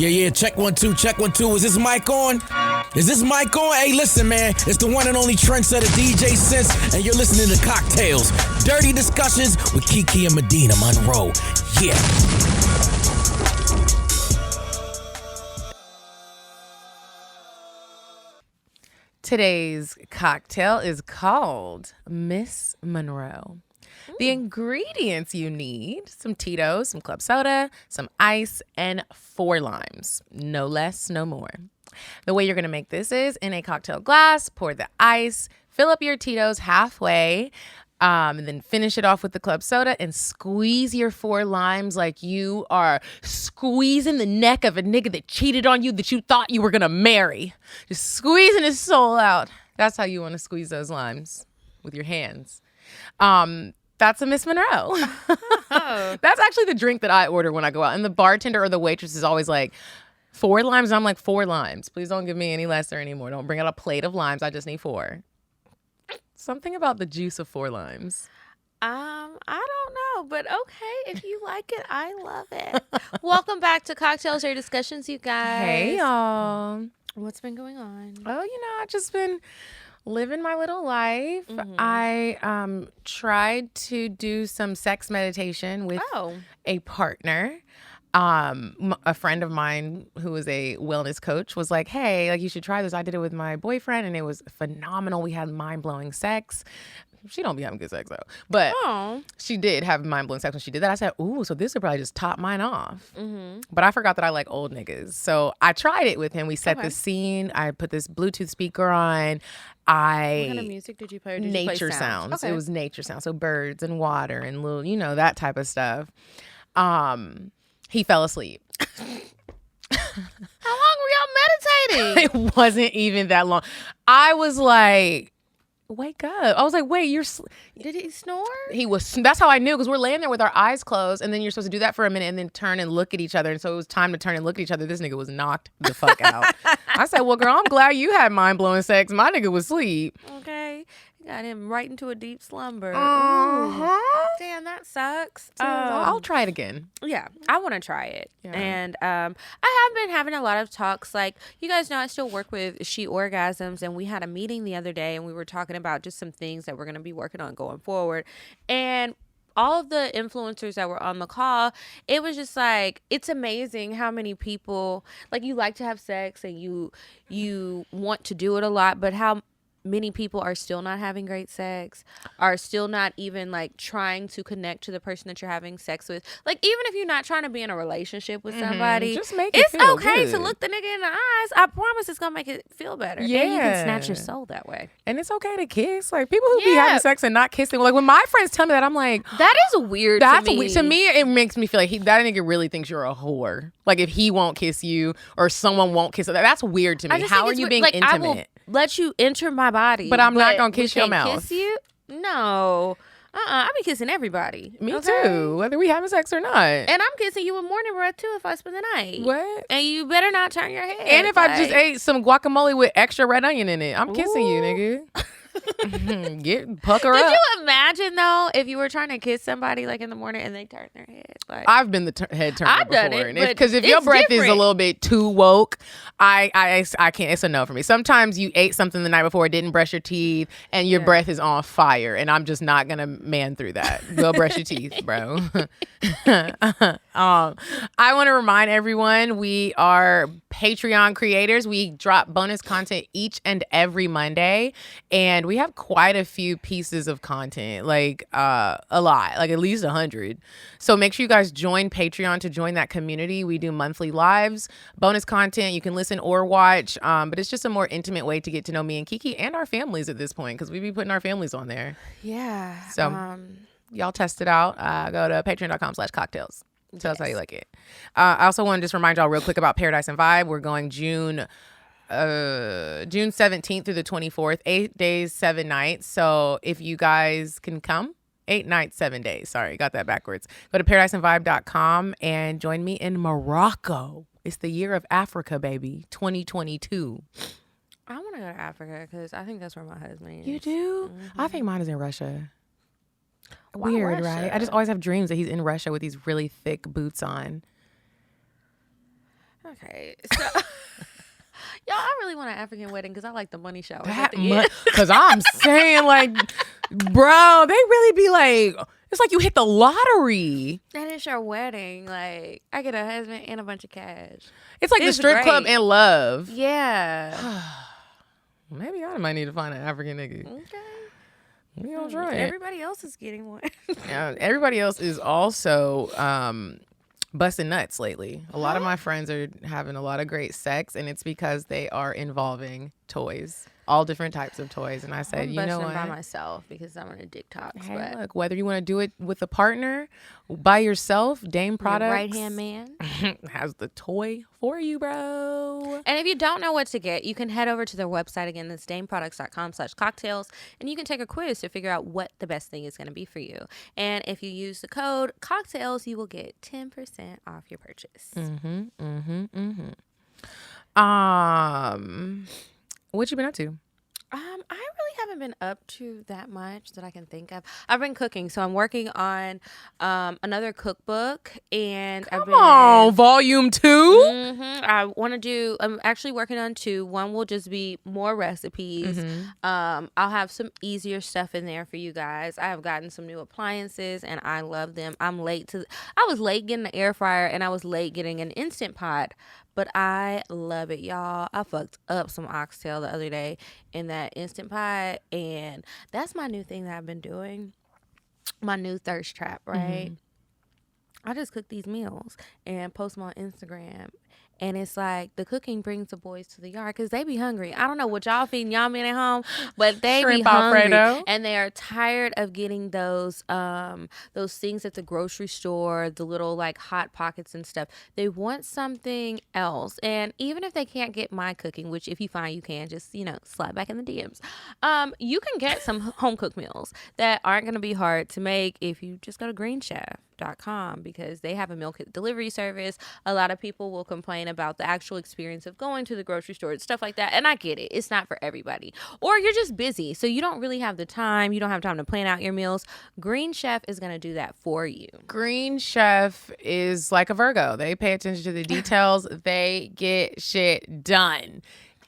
Yeah, check 1 2, check 1 2. Is this mic on? Is this mic on? Hey, listen, man. It's the one and only trendsetter DJ Sense, and you're listening to CockTales. Dirty discussions with Kiki and Medinah Monroe. Yeah. Today's cocktail is called Miss Monroe. The ingredients you need: some Tito's, some club soda, some ice, and 4 limes. No less, no more. The way you're going to make this is in a cocktail glass, pour the ice, fill up your Tito's halfway, and then finish it off with the club soda and squeeze your 4 limes like you are squeezing the neck of a nigga that cheated on you that you thought you were going to marry. Just squeezing his soul out. That's how you want to squeeze those limes, with your hands. That's a Miss Monroe. Oh. That's actually the drink that I order when I go out. And the bartender or the waitress is always like, 4 limes? And I'm like, 4 limes. Please don't give me any less or any more. Don't bring out a plate of limes. I just need 4. Something about the juice of 4 limes. I don't know, but okay. If you like it, I love it. Welcome back to CockTales, your discussions, you guys. Hey, y'all. What's been going on? Oh, I've just been living my little life. Mm-hmm. I tried to do some sex meditation with a partner. A friend of mine who is a wellness coach was like, hey, like you should try this. I did it with my boyfriend and it was phenomenal. We had mind-blowing sex. She don't be having good sex though, but she did have mind-blowing sex when she did that. I said, ooh, so this would probably just top mine off. Mm-hmm. But I forgot that I like old niggas. So I tried it with him. We set the scene. I put this Bluetooth speaker on. What kind of music did you play? Or did nature you play sounds. Okay. It was nature sounds. So birds and water and little, that type of stuff. He fell asleep. How long were y'all meditating? It wasn't even that long. I was like, wake up. I was like, wait, Did he snore? He was. That's how I knew, because we're laying there with our eyes closed, and then you're supposed to do that for a minute and then turn and look at each other. And so it was time to turn and look at each other. This nigga was knocked the fuck out. I said, well, girl, I'm glad you had mind-blowing sex. My nigga was asleep. Okay. Got him right into a deep slumber. Uh-huh. Damn, that sucks. I'll try it again. Yeah, I want to try it. Yeah. And I have been having a lot of talks. Like, you guys know I still work with SheOrgasms, and we had a meeting the other day, and we were talking about just some things that we're going to be working on going forward. And all of the influencers that were on the call, it was just like, it's amazing how many people, like, you like to have sex and you want to do it a lot, but how many people are still not having great sex, are still not even like trying to connect to the person that you're having sex with. Like, even if you're not trying to be in a relationship with somebody, just make it's it feel okay good. to look the nigga in the eyes. I promise it's gonna make it feel better. Yeah. And you can snatch your soul that way. And it's okay to kiss. Like, people who be having sex and not kissing. Like, when my friends tell me that, I'm like, that is weird. That's to me. weird. To me, it makes me feel like that nigga really thinks you're a whore. Like, if he won't kiss you or someone won't kiss you, that's weird to me. How are you being like, intimate? I will let you enter my body, but I'm not gonna kiss your we can't mouth. Kiss you? No. I be kissing everybody. Me too, whether we having sex or not. And I'm kissing you with morning breath too if I spend the night. What? And you better not turn your head. And if I just ate some guacamole with extra red onion in it, I'm kissing you, nigga. Pucker up. Could you imagine though if you were trying to kiss somebody like in the morning and they turn their head? Like, I've been the head turner I've before. done it, Because if your breath is a little bit too woke, I can't. It's a no for me. Sometimes you ate something the night before, didn't brush your teeth, and your breath is on fire, and I'm just not gonna man through that. Go brush your teeth, bro. I want to remind everyone we are Patreon creators. We drop bonus content each and every Monday, and we have quite a few pieces of content, like a lot, like at least 100. So make sure you guys join Patreon to join that community. We do monthly lives, bonus content. You can listen or watch, but it's just a more intimate way to get to know me and Kiki and our families at this point, because we be putting our families on there. Yeah. So y'all test it out. Go to patreon.com/cocktails. Tell us how you like it. I also want to just remind y'all real quick about Paradise and Vibe. We're going June 17th through the 24th, 8 days, 7 nights. So if you guys can come, 8 nights, 7 days. Sorry, got that backwards. Go to paradiseandvibe.com and join me in Morocco. It's the year of Africa, baby, 2022. I want to go to Africa because I think that's where my husband is. You do? Mm-hmm. I think mine is in Russia. Why Weird, Russia? right? I just always have dreams that he's in Russia with these really thick boots on. Okay, so y'all, I really want an African wedding because I like the money showers. Because I'm saying, like, bro, they really be like, it's like you hit the lottery. And it's your wedding. Like, I get a husband and a bunch of cash. It's like the strip club and love. Yeah. Maybe I might need to find an African nigga. Okay. We gonna try it. Everybody else is getting one. Everybody else is also busting nuts lately. A lot of my friends are having a lot of great sex, and it's because they are involving toys. All different types of toys. And I said, I'm you know busting what? by myself because I'm on a TikTok. Hey, look, whether you want to do it with a partner, by yourself, Dame Products right-hand man has the toy for you, bro. And if you don't know what to get, you can head over to their website again. That's dameproducts.com/cocktails. And you can take a quiz to figure out what the best thing is going to be for you. And if you use the code CockTales, you will get 10% off your purchase. What you been up to? I really haven't been up to that much that I can think of. I've been cooking, so I'm working on another cookbook, and Come on, volume 2. I want to do. I'm actually working on 2. One will just be more recipes. I'll have some easier stuff in there for you guys. I have gotten some new appliances, and I love them. I was late getting the air fryer, and I was late getting an Instant Pot. But I love it, y'all. I fucked up some oxtail the other day in that Instant Pot. And that's my new thing that I've been doing. My new thirst trap, right? I just cook these meals and post them on Instagram. And it's like the cooking brings the boys to the yard because they be hungry. I don't know what y'all feeding y'all men at home, but they Shrimp be hungry. Alfredo. And they are tired of getting those things at the grocery store, the little like Hot Pockets and stuff. They want something else. And even if they can't get my cooking, which if you find you can, just, slide back in the DMs. You can get some home cooked meals that aren't going to be hard to make if you just go to GREENCHEF.com because they have a meal kit delivery service. A lot of people will complain about the actual experience of going to the grocery store and stuff like that, and I get it. It's not for everybody, or you're just busy, so you don't really have the time. You don't have time to plan out your meals. Green Chef is going to do that for you. Green Chef is like a Virgo. They pay attention to the details. They get shit done.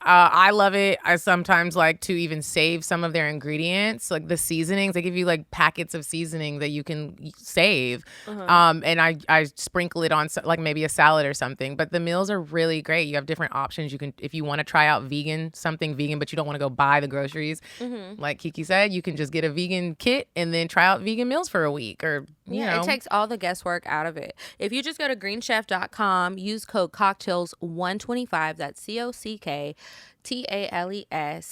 I love it. I sometimes like to even save some of their ingredients, like the seasonings. They give you like packets of seasoning that you can save. And I sprinkle it on like maybe a salad or something. But the meals are really great. You have different options. You can, if you want to try out something vegan, but you don't want to go buy the groceries. Like Kiki said, you can just get a vegan kit and then try out vegan meals for a week or, you know. It takes all the guesswork out of it. If you just go to greenchef.com, use code CockTales125, that's CockTales,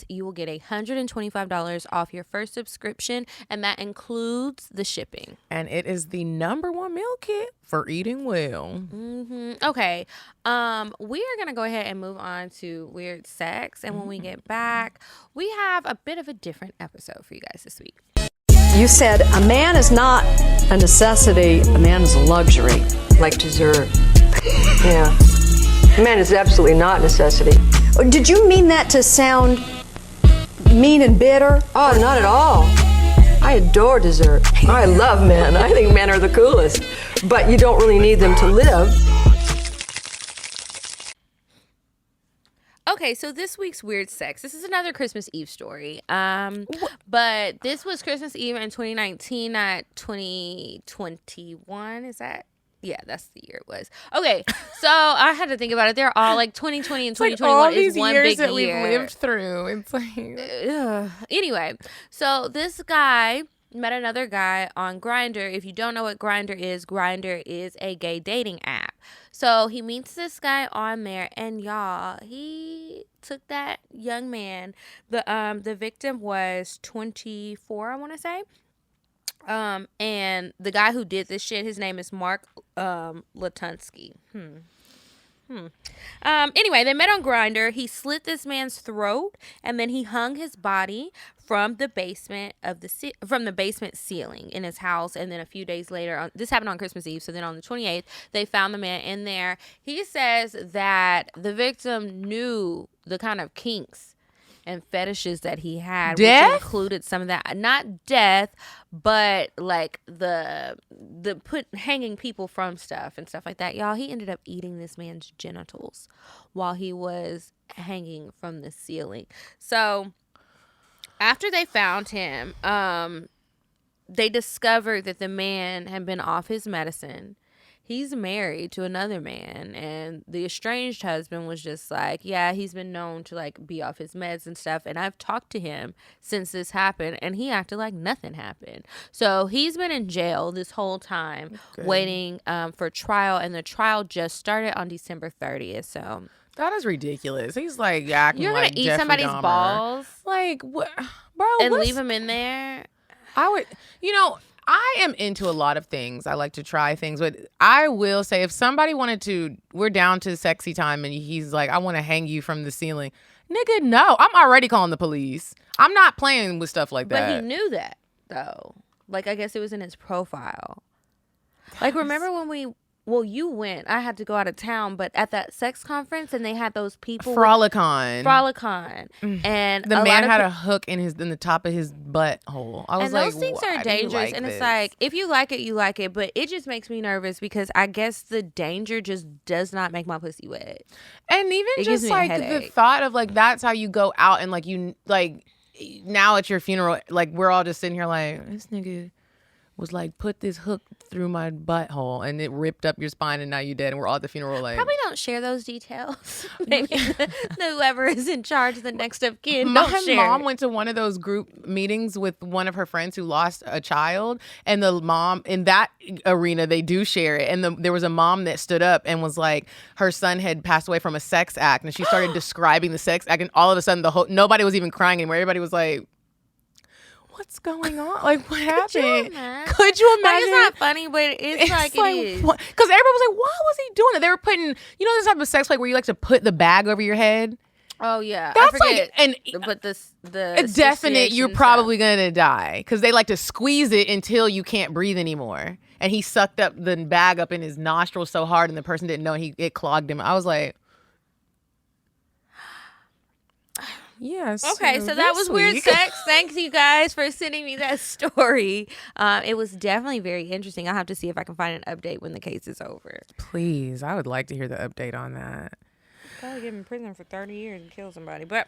you will get $125 off your first subscription, and that includes the shipping. And it is the #1 meal kit for eating well. Okay, we are gonna go ahead and move on to weird sex, and when we get back, we have a bit of a different episode for you guys this week. You said a man is not a necessity, a man is a luxury. Like dessert. Yeah. A man is absolutely not a necessity. Did you mean that to sound mean and bitter? Oh, not at all. I adore dessert. I love men. I think men are the coolest. But you don't really need them to live. Okay, so this week's weird sex. This is another Christmas Eve story. But this was Christmas Eve in 2019, not 2021. Is that? Yeah, that's the year it was. Okay, so I had to think about it. They're all like 2020 and 2021 all is these one years big that year. we've lived through. It's like Anyway, so this guy met another guy on Grindr. If you don't know what Grindr is a gay dating app. So he meets this guy on there, and y'all, he took that young man. The victim was 24, I want to say. And the guy who did this shit, his name is Mark Latunsky. Anyway, they met on Grindr. He slit this man's throat, and then he hung his body from the basement from the basement ceiling in his house. And then a few days later, this happened on Christmas Eve. So then on the 28th, they found the man in there. He says that the victim knew the kind of kinks and fetishes that he had, Death? which included some of that, not death, but like the hanging people from stuff and stuff like that. Y'all, he ended up eating this man's genitals while he was hanging from the ceiling. So after they found him, they discovered that the man had been off his medicine. He's married to another man, and the estranged husband was just like, yeah, he's been known to like be off his meds and stuff, and I've talked to him since this happened, and he acted like nothing happened. So he's been in jail this whole time waiting for trial, and the trial just started on December 30th. So that is ridiculous. He's like acting you're like gonna eat Jeffrey somebody's Dahmer. balls Like what, bro? and leave him in there. I would, I am into a lot of things. I like to try things, but I will say if somebody wanted to, we're down to sexy time and he's like, I want to hang you from the ceiling. Nigga, no. I'm already calling the police. I'm not playing with stuff like that. But he knew that, though. Like, I guess it was in his profile. Like, remember when you went. I had to go out of town, but at that sex conference, and they had those people. Frolicon. And the man had a hook in the top of his butthole. I was and like, those things are dangerous. And it's like, if you like it, you like it. But it just makes me nervous because I guess the danger just does not make my pussy wet. And even it just like the thought of like, that's how you go out and like, you like now at your funeral, like we're all just sitting here like, this nigga was like, put this hook through my butthole and it ripped up your spine and now you dead, and we're all at the funeral like, probably don't share those details. Maybe whoever is in charge of the next of kin. My mom went to one of those group meetings with one of her friends who lost a child, and the mom in that arena, they do share it. And there was a mom that stood up and was like, her son had passed away from a sex act, and she started describing the sex act, and all of a sudden nobody was even crying anymore. Everybody was like, what's going on? Like, what happened? Could you imagine? Like, it's not funny, but it's like it is. Because everybody was like, why was he doing it? They were putting, this type of sex play where you like to put the bag over your head. Oh yeah, that's like, and but the definite you're probably gonna die because they like to squeeze it until you can't breathe anymore. And he sucked up the bag up in his nostrils so hard, and the person didn't know, it clogged him. I was like, yes. Okay, so that was weird sex. Thanks you guys for sending me that story. It was definitely very interesting. I'll have to see if I can find an update when the case is over. Please, I would like to hear the update on that. Probably get him in prison for 30 years and kill somebody. But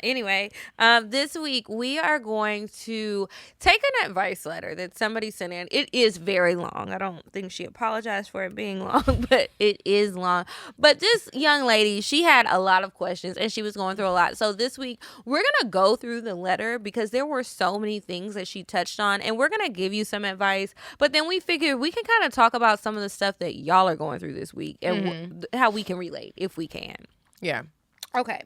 anyway, this week we are going to take an advice letter that somebody sent in. It is very long. I don't think she apologized for it being long, but it is long. But this young lady, she had a lot of questions and she was going through a lot. So this week we're going to go through the letter because there were so many things that she touched on, and we're going to give you some advice. But then we figured we can kind of talk about some of the stuff that y'all are going through this week and how we can relate if we can. Yeah. Okay.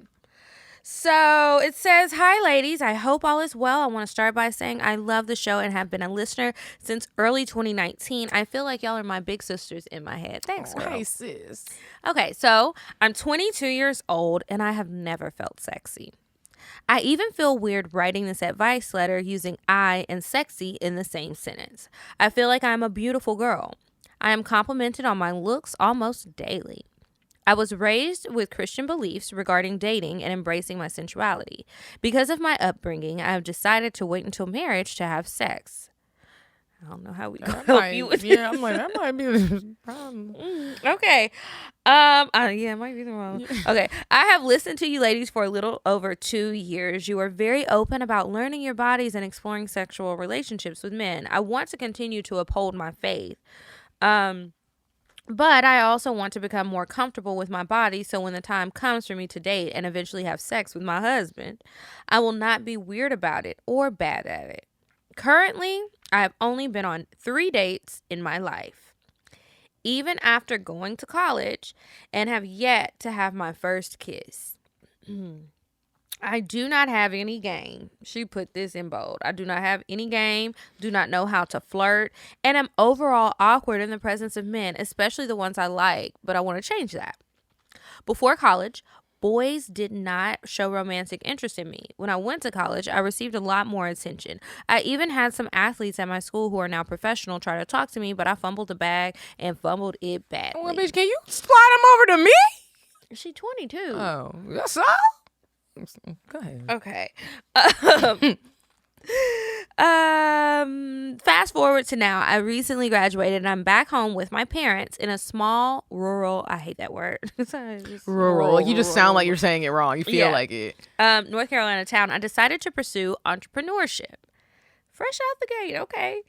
So it says, hi, ladies. I hope all is well. I want to start by saying I love the show and have been a listener since early 2019. I feel like y'all are my big sisters in my head. Thanks, girl. Hey, sis. Okay, so I'm 22 years old and I have never felt sexy. I even feel weird writing this advice letter using I and sexy in the same sentence. I feel like I'm a beautiful girl. I am complimented on my looks almost daily. I was raised with Christian beliefs regarding dating and embracing my sensuality. Because of my upbringing, I have decided to wait until marriage to have sex. I don't know how we can help you with this. I'm like, that might be the problem. Okay. Yeah, it might be the wrong. Okay. I have listened to you ladies for a little over 2 years. You are very open about learning your bodies and exploring sexual relationships with men. I want to continue to uphold my faith. But I also want to become more comfortable with my body so when the time comes for me to date and eventually have sex with my husband, I will not be weird about it or bad at it. Currently, I have only been on 3 dates in my life, even after going to college, and have yet to have my first kiss. I do not have any game. She put this in bold. I do not have any game, do not know how to flirt, and am overall awkward in the presence of men, especially the ones I like, but I want to change that. Before college, boys did not show romantic interest in me. When I went to college, I received a lot more attention. I even had some athletes at my school who are now professional try to talk to me, but I fumbled the bag and fumbled it badly. Well, bitch, can you slide them over to me? She's 22. Oh, that's all? Go ahead. Okay. Fast forward to now. I recently graduated and I'm back home with my parents in a small rural, I hate that word. Rural. Like you just sound like you're saying it wrong. You feel Yeah. like it. North Carolina town. I decided to pursue entrepreneurship. Fresh out the gate. Okay.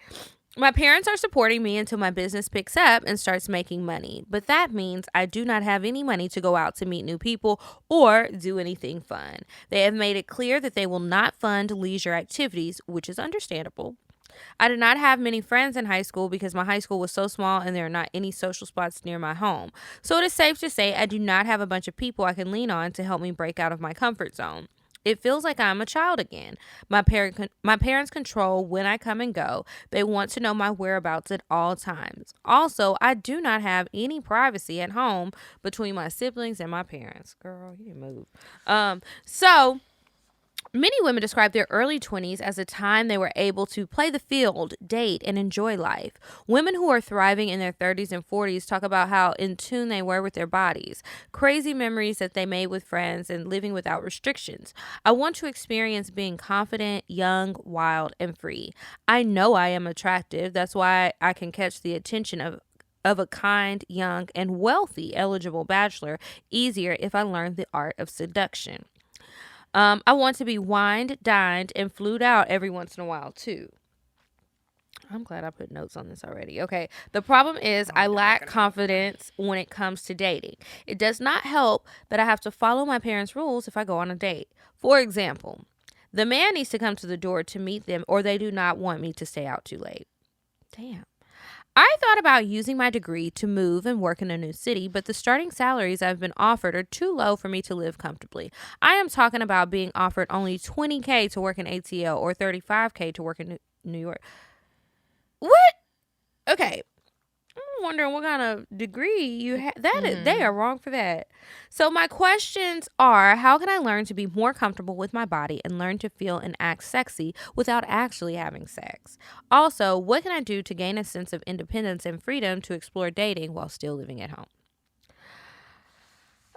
My parents are supporting me until my business picks up and starts making money. But that means I do not have any money to go out to meet new people or do anything fun. They have made it clear that they will not fund leisure activities, which is understandable. I did not have many friends in high school because my high school was so small and there are not any social spots near my home. So it is safe to say I do not have a bunch of people I can lean on to help me break out of my comfort zone. It feels like I'm a child again. My parents control when I come and go. They want to know my whereabouts at all times. Also, I do not have any privacy at home between my siblings and my parents. Girl, you didn't move. So many women describe their early 20s as a time they were able to play the field, date, and enjoy life. Women who are thriving in their 30s and 40s talk about how in tune they were with their bodies, crazy memories that they made with friends, and living without restrictions. I want to experience being confident, young, wild, and free. I know I am attractive. That's why I can catch the attention of a kind, young, and wealthy eligible bachelor easier if I learn the art of seduction. I want to be wined, dined, and flued out every once in a while, too. I'm glad I put notes on this already. Okay. The problem is I lack confidence when it comes to dating. It does not help that I have to follow my parents' rules if I go on a date. For example, the man needs to come to the door to meet them or they do not want me to stay out too late. Damn. I thought about using my degree to move and work in a new city, but the starting salaries I've been offered are too low for me to live comfortably. I am talking about being offered only $20K to work in ATL or $35K to work in New York. What? Okay. I'm wondering what kind of degree you have. They are wrong for that. So my questions are, how can I learn to be more comfortable with my body and learn to feel and act sexy without actually having sex? Also, what can I do to gain a sense of independence and freedom to explore dating while still living at home?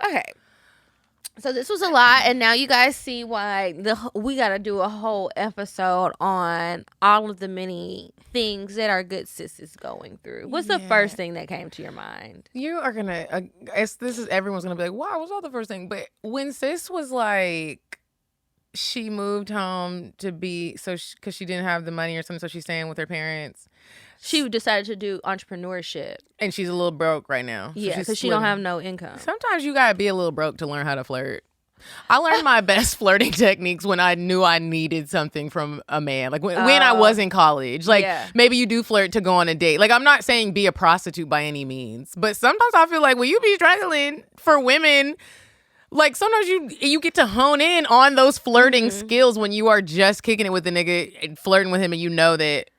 Okay. So this was a lot, and now you guys see why we got to do a whole episode on all of the many things that our good sis is going through. What's the first thing that came to your mind? You are gonna. Everyone's gonna be like, "Wow, what's all the first thing?" But when sis was like, she moved home to be because she didn't have the money or something, so she's staying with her parents. She decided to do entrepreneurship. And she's a little broke right now. So Yeah, because she don't have no income. Sometimes you gotta be a little broke to learn how to flirt. I learned my best flirting techniques when I knew I needed something from a man. Like when I was in college. Like maybe you do flirt to go on a date. Like I'm not saying be a prostitute by any means. But sometimes I feel like when you be struggling for women, like sometimes you get to hone in on those flirting skills when you are just kicking it with the nigga and flirting with him and you know that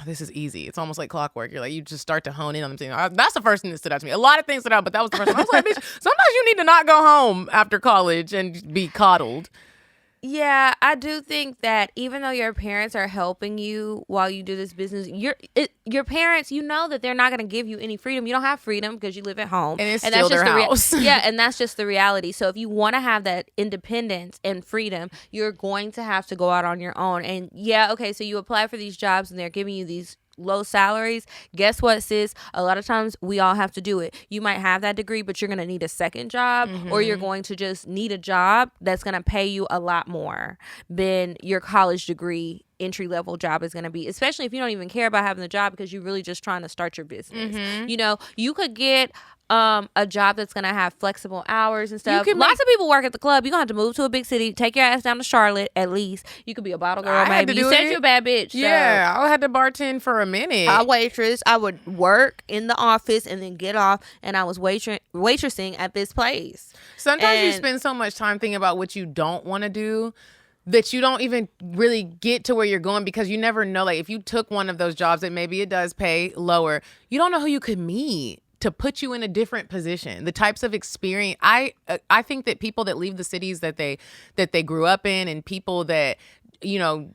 this is easy. It's almost like clockwork. You're like, you just start to hone in on them. That's the first thing that stood out to me. A lot of things stood out, but that was the first one. I was like, bitch, sometimes you need to not go home after college and be coddled. Yeah, I do think that even though your parents are helping you while you do this business, your parents, you know that they're not going to give you any freedom. You don't have freedom because you live at home. And it's still their house. Yeah, and that's just the reality. So if you want to have that independence and freedom, you're going to have to go out on your own. And yeah, okay, so you apply for these jobs and they're giving you these low salaries. Guess what, sis? A lot of times we all have to do it. You might have that degree, but you're going to need a second job or you're going to just need a job that's going to pay you a lot more than your college degree entry-level job is going to be, especially if you don't even care about having the job because you're really just trying to start your business. You know, you could get a job that's going to have flexible hours and stuff. Lots of people work at the club. You're going to have to move to a big city. Take your ass down to Charlotte, at least. You could be a bottle girl, maybe. You said you're a bad bitch. Yeah, I had to bartend for a minute. I waitress. I would work in the office and then get off, and I was waitressing at this place. Sometimes you spend so much time thinking about what you don't want to do that you don't even really get to where you're going because you never know. Like if you took one of those jobs that maybe it does pay lower, you don't know who you could meet to put you in a different position. The types of experience, I think that people that leave the cities that they grew up in and people that, you know,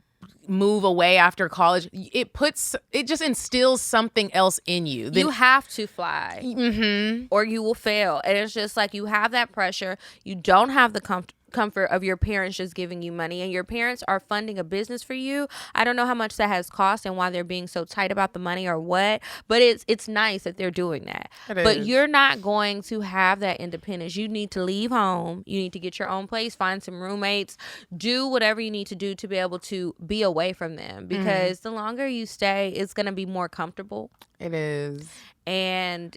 move away after college, it just instills something else in you. You have to fly or you will fail. And it's just like you have that pressure. You don't have the comfort of your parents just giving you money, and your parents are funding a business for you. I don't know how much that has cost and why they're being so tight about the money or what, but it's nice that they're doing that. But you're not going to have that independence. You need to leave home. You need to get your own place, find some roommates, do whatever you need to do to be able to be away from them, because the longer you stay, it's going to be more comfortable. It is. And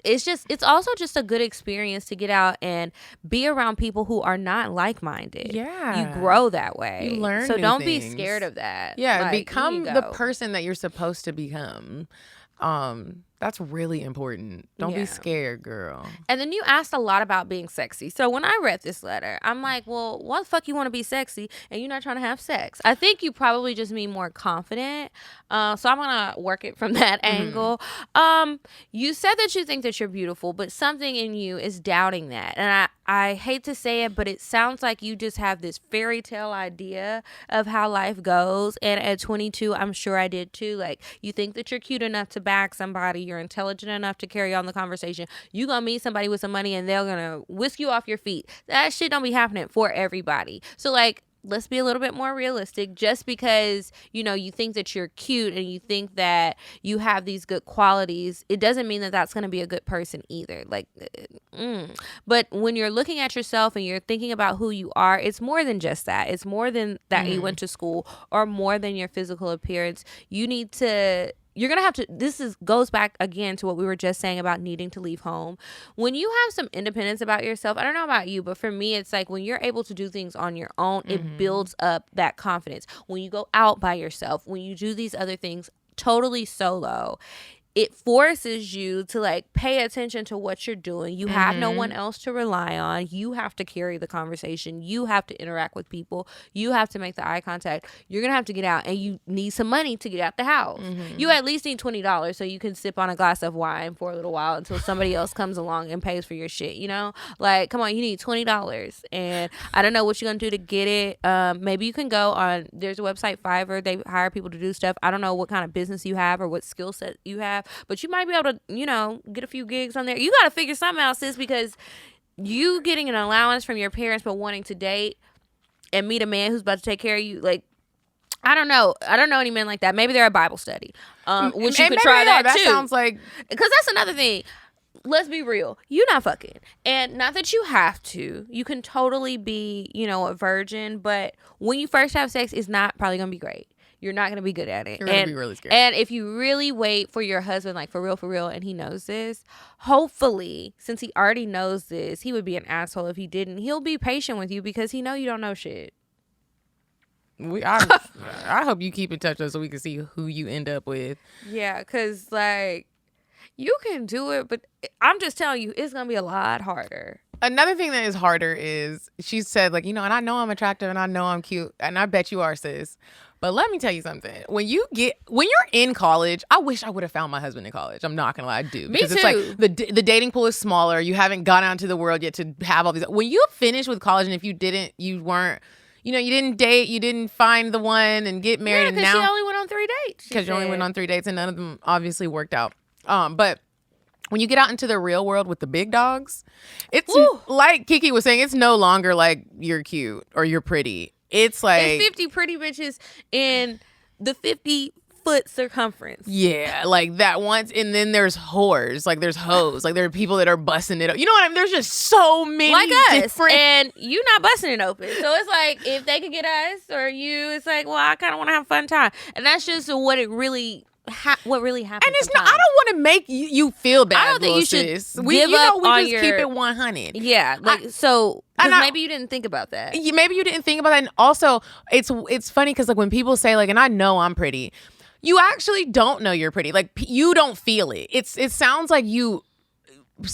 it's also just a good experience to get out and be around people who are not like-minded. Yeah. You grow that way. You learn So new don't things. be scared of that. Yeah, Like, become here you the go. person that you're supposed to become. That's really important. Don't be scared, girl. And then you asked a lot about being sexy. So when I read this letter, I'm like, well, why the fuck you want to be sexy and you're not trying to have sex? I think you probably just mean more confident. So I'm going to work it from that angle. You said that you think that you're beautiful, but something in you is doubting that. And I hate to say it, but it sounds like you just have this fairy tale idea of how life goes. And at 22, I'm sure I did too. Like, you think that you're cute enough to bag somebody, you're intelligent enough to carry on the conversation. You gonna meet somebody with some money and they're gonna whisk you off your feet. That shit don't be happening for everybody. So like, let's be a little bit more realistic. Just because, you know, you think that you're cute and you think that you have these good qualities, it doesn't mean that that's going to be a good person either. Like, But when you're looking at yourself and you're thinking about who you are, it's more than just that. It's more than that you went to school or more than your physical appearance. You need to... You're going to have to, goes back again to what we were just saying about needing to leave home. When you have some independence about yourself, I don't know about you, but for me, it's like when you're able to do things on your own, it builds up that confidence. When you go out by yourself, when you do these other things totally solo, it forces you to like pay attention to what you're doing. You have no one else to rely on. You have to carry the conversation. You have to interact with people. You have to make the eye contact. You're going to have to get out, and you need some money to get out the house. You at least need $20 so you can sip on a glass of wine for a little while until somebody else comes along and pays for your shit, you know? Like, come on, you need $20. And I don't know what you're going to do to get it. Maybe you can go on, there's a website, Fiverr. They hire people to do stuff. I don't know what kind of business you have or what skill set you have, but you might be able to, you know, get a few gigs on there. You got to figure something out, sis, because you getting an allowance from your parents but wanting to date and meet a man who's about to take care of you, like, I don't know any men like that. Maybe they're a Bible study, which you could try that too. That sounds like... Because that's another thing. Let's be real. You're not fucking. And not that you have to. You can totally be, you know, a virgin. But when you first have sex, it's not probably going to be great. You're not going to be good at it. You're going to be really scared. And if you really wait for your husband, like for real, and he knows this, hopefully, since he already knows this, he would be an asshole if he didn't. He'll be patient with you because he know you don't know shit. I hope you keep in touch with us so we can see who you end up with. Yeah, because, like, you can do it, but I'm just telling you, it's going to be a lot harder. Another thing that is harder is she said, like, you know, and I know I'm attractive and I know I'm cute, and I bet you are, sis. But let me tell you something. When you're in college, I wish I would have found my husband in college. I'm not gonna lie, I do. Me because too. It's like the dating pool is smaller. You haven't gone out into the world yet to have all these. When you finish with college, and if you didn't date, you didn't find the one and get married. Yeah, and because now she only went on 3 dates. because you only went on 3 dates and none of them obviously worked out. But when you get out into the real world with the big dogs, it's like Kiki was saying, it's no longer like you're cute or you're pretty. It's like There's 50 pretty bitches in the 50-foot circumference. Yeah, like that once, and then there's whores, like there's hoes, like there are people that are busting it up. You know what I mean? There's just so many like us, different... and you not busting it open. So it's like if they could get us or you, it's like, well, I kind of want to have a fun time, and that's just what it really. What really happened? And it's sometimes. not. I don't want to make you feel bad. I don't think you should give up we on just your... keep it 100. Yeah, like so. Because maybe you didn't think about that. Maybe you didn't think about that. And also, it's funny because like when people say like, and I know I'm pretty, you actually don't know you're pretty. Like you don't feel it. It sounds like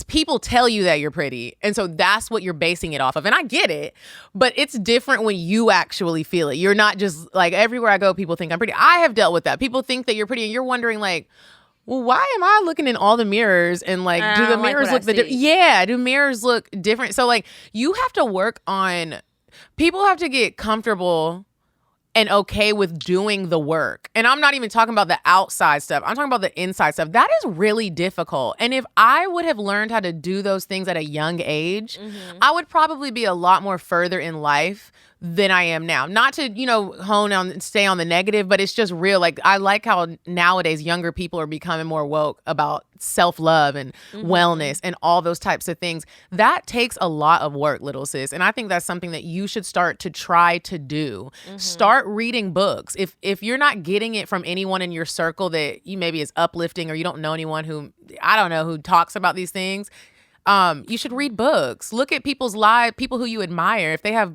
people tell you that you're pretty, and so that's what you're basing it off of. And I get it, but it's different when you actually feel it. You're not just like, everywhere I go, people think I'm pretty. I have dealt with that. People think that you're pretty, and you're wondering like, well, why am I looking in all the mirrors and like, do the mirrors look do mirrors look different? So like, you have to work on, people have to get comfortable and okay with doing the work. And I'm not even talking about the outside stuff. I'm talking about the inside stuff. That is really difficult. And if I would have learned how to do those things at a young age, I would probably be a lot more further in life than I am now. Not to, hone on and stay on the negative, but it's just real. Like, I like how nowadays younger people are becoming more woke about self-love and wellness and all those types of things. That takes a lot of work, little sis. And I think that's something that you should start to try to do. Start reading books. If you're not getting it from anyone in your circle that you maybe is uplifting, or you don't know anyone who, I don't know, who talks about these things, you should read books. Look at people's lives, people who you admire. If they have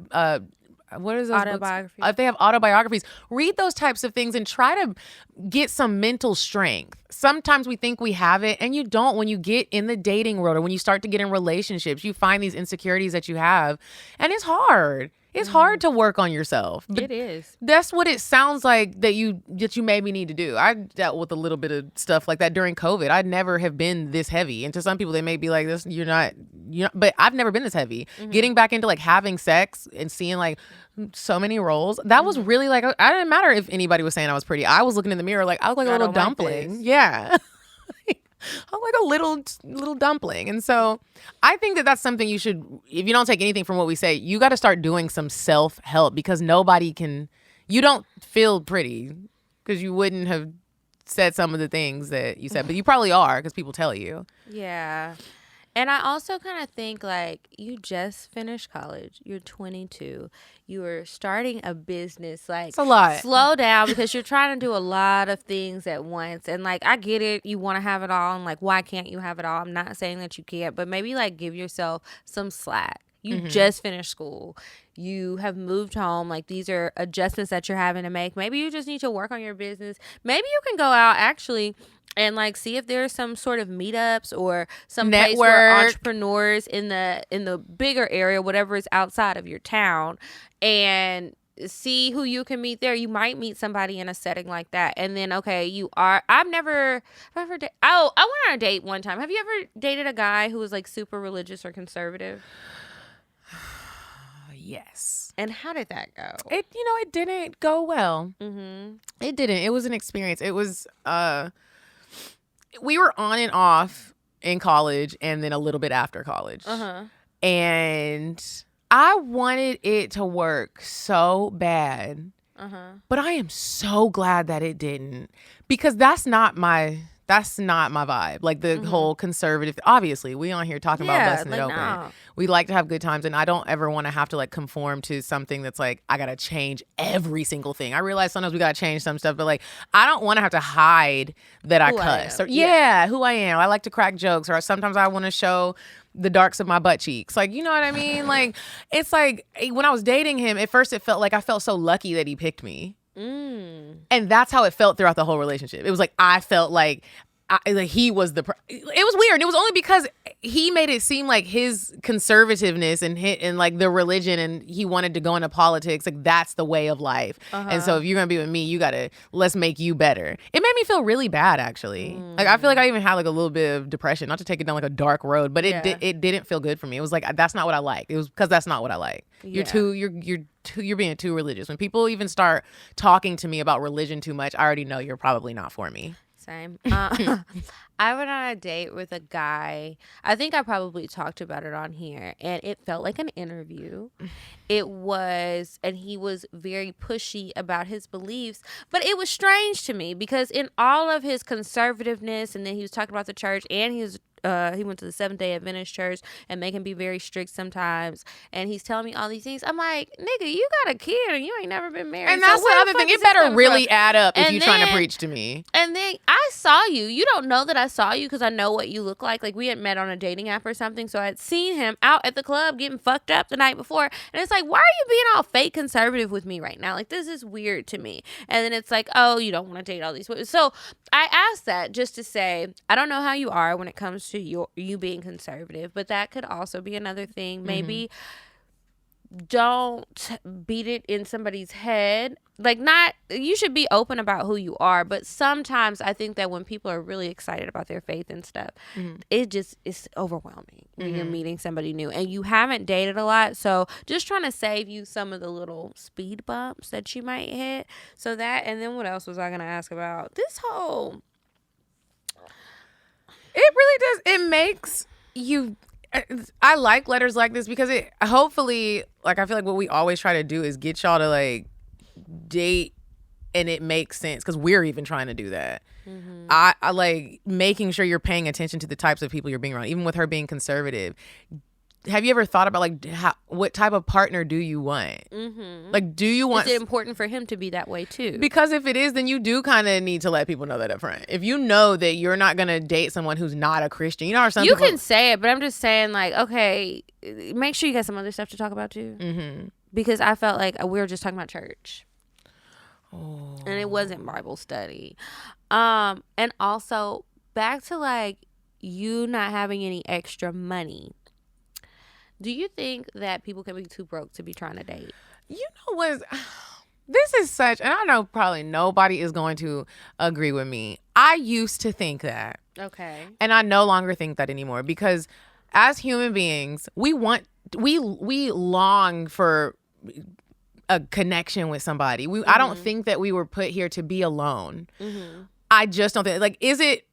what is those Autobiographies. If they have autobiographies, read those types of things and try to get some mental strength. Sometimes we think we have it, and you don't. When you get in the dating world, or when you start to get in relationships, you find these insecurities that you have, and it's hard. It's hard to work on yourself. But It is. that's what it sounds like that you maybe need to do. I dealt with a little bit of stuff like that during COVID. I'd never have been this heavy. And to some people, they may be like, "This, you're not," but I've never been this heavy. Getting back into like having sex and seeing like so many roles, that was really like, I didn't matter if anybody was saying I was pretty. I was looking in the mirror like, I look like a I little don't like dumpling. this. Yeah. I'm like a little dumpling. And so I think that that's something you should, if you don't take anything from what we say, you got to start doing some self-help, because you don't feel pretty because you wouldn't have said some of the things that you said, but you probably are because people tell you. Yeah. And I also kind of think, like, you just finished college. You're 22. You are starting a business. Like, It's a lot. Slow down, because you're trying to do a lot of things at once. And, like, I get it. You want to have it all. And, like, why can't you have it all? I'm not saying that you can't. But maybe, like, give yourself some slack. You just finished school. You have moved home. Like, these are adjustments that you're having to make. Maybe you just need to work on your business. Maybe you can go out, actually, and like see if there's some sort of meetups or some place where Network. entrepreneurs in the bigger area, whatever is outside of your town, and see who you can meet there. You might meet somebody in a setting like that. And then, okay, I went on a date one time. Have you ever dated a guy who was like super religious or conservative? Yes. And how did that go? It didn't go well. It didn't. It was an experience. It was, we were on and off in college and then a little bit after college. And I wanted it to work so bad. But I am so glad that it didn't, because that's not my vibe. Like the whole conservative, obviously we on here talking about busting it open. No. We like to have good times, and I don't ever want to have to like conform to something that's like, I got to change every single thing. I realize sometimes we got to change some stuff, but like, I don't want to have to hide that I cuss. Or, who I am. I like to crack jokes, or sometimes I want to show the darks of my butt cheeks. Like, you know what I mean? Like, it's like when I was dating him, at first it felt like I felt so lucky that he picked me. And that's how it felt throughout the whole relationship. It was like, I felt like he was it was weird. It was only because he made it seem like his conservativeness and like the religion, and he wanted to go into politics, like that's the way of life. And so if you're gonna be with me, let's make you better. It made me feel really bad, actually. Like I feel like I even had like a little bit of depression, not to take it down like a dark road, but it didn't feel good for me. It was like, that's not what I like. It was because that's not what I like. You're being too religious. When people even start talking to me about religion too much, I already know you're probably not for me. Same. I went on a date with a guy. I think I probably talked about it on here, and it felt like an interview. And he was very pushy about his beliefs, but it was strange to me because in all of his conservativeness, and then he was talking about the church, and he went to the Seventh-day Adventist church, and they can be very strict sometimes. And he's telling me all these things. I'm like, nigga, you got a kid and you ain't never been married. And that's the other thing. It better really add up if you're trying to preach to me. And then I saw you. You don't know that I saw you because I know what you look like. Like, we had met on a dating app or something. So I had seen him out at the club getting fucked up the night before. And it's like, why are you being all fake conservative with me right now? Like, this is weird to me. And then it's like, oh, you don't want to date all these women. So I asked that just to say, I don't know how you are when it comes to you being conservative, but that could also be another thing. Maybe don't beat it in somebody's head. Like, not, you should be open about who you are, but sometimes I think that when people are really excited about their faith and stuff, it's overwhelming when you're meeting somebody new and you haven't dated a lot. So just trying to save you some of the little speed bumps that you might hit. So that, and then what else was I going to ask about? This whole... It really does. It makes you... I like letters like this because it hopefully, like, I feel like what we always try to do is get y'all to, like, date and it makes sense because we're even trying to do that. I like making sure you're paying attention to the types of people you're being around, even with her being conservative. Have you ever thought about, like, what type of partner do you want? Like, do you want... Is it important for him to be that way, too? Because if it is, then you do kind of need to let people know that up front. If you know that you're not going to date someone who's not a Christian, you know how some you people... can say it, but I'm just saying, like, okay, make sure you got some other stuff to talk about, too. Because I felt like we were just talking about church. And it wasn't Bible study. And also, back to, like, you not having any extra money. Do you think that people can be too broke to be trying to date? You know what? This is such, and I know probably nobody is going to agree with me. I used to think that. Okay. And I no longer think that anymore because as human beings, we long for a connection with somebody. I don't think that we were put here to be alone. I just don't think, like, is it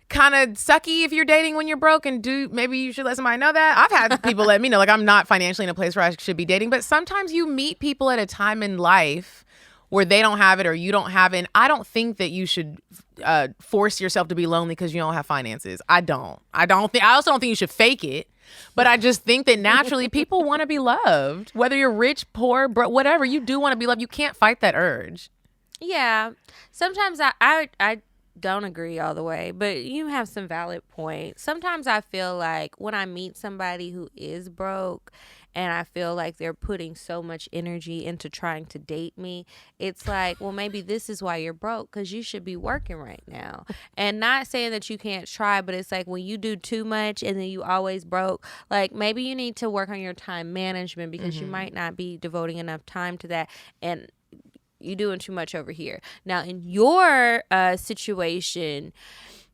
kind of sucky if you're dating when you're broke and maybe you should let somebody know that? I've had people let me know, like, I'm not financially in a place where I should be dating, but sometimes you meet people at a time in life where they don't have it or you don't have it. And I don't think that you should force yourself to be lonely because you don't have finances. I also don't think you should fake it, but I just think that naturally people want to be loved, whether you're rich, poor, broke, whatever. You do want to be loved. You can't fight that urge. Yeah. Sometimes I don't agree all the way, but you have some valid points. Sometimes I feel like when I meet somebody who is broke and I feel like they're putting so much energy into trying to date me, it's like, well, maybe this is why you're broke, because you should be working right now. And not saying that you can't try, but it's like when you do too much and then you always broke, like maybe you need to work on your time management because you might not be devoting enough time to that. And you're doing too much over here. Now, in your situation,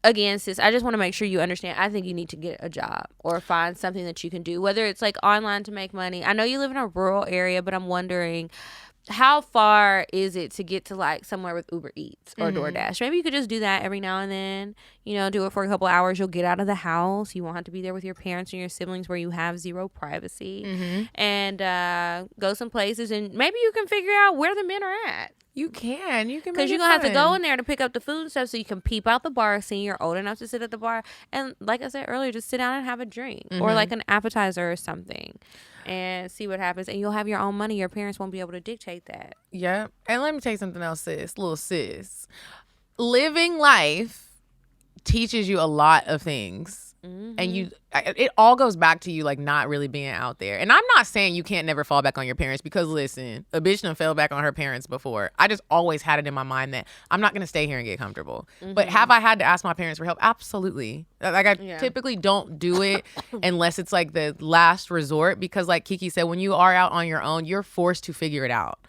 again, sis, I just want to make sure you understand. I think you need to get a job or find something that you can do, whether it's like online to make money. I know you live in a rural area, but I'm wondering, how far is it to get to like somewhere with Uber Eats or DoorDash? Maybe you could just do that every now and then, do it for a couple of hours. You'll get out of the house. You won't have to be there with your parents and your siblings where you have zero privacy, and go some places, and maybe you can figure out where the men are at. You can Because you're going to have to go in there to pick up the food and stuff so you can peep out the bar scene. You're old enough to sit at the bar. And like I said earlier, just sit down and have a drink or like an appetizer or something and see what happens. And you'll have your own money. Your parents won't be able to dictate that. Yeah. And let me tell you something else, sis. Little sis. Living life teaches you a lot of things. And it all goes back to you, like, not really being out there. And I'm not saying you can't never fall back on your parents, because listen, a bitch done fell back on her parents before. I just always had it in my mind that I'm not going to stay here and get comfortable. But have I had to ask my parents for help? Absolutely. Like, I typically don't do it unless it's like the last resort, because like Kiki said, when you are out on your own, you're forced to figure it out.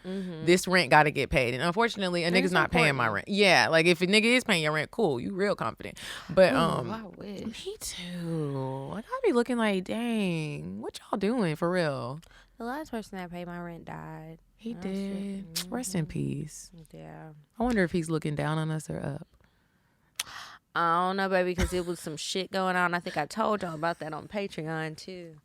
This rent got to get paid. And unfortunately, a nigga's not paying my rent. Yeah. Like, if a nigga is paying your rent, cool. You real confident. But I wish. me too. Like, I'll be looking like, dang, what y'all doing for real? The last person that paid my rent died. He did. Rest in peace. Yeah. I wonder if he's looking down on us or up. I don't know, baby, because it was some shit going on. I think I told y'all about that on Patreon, too.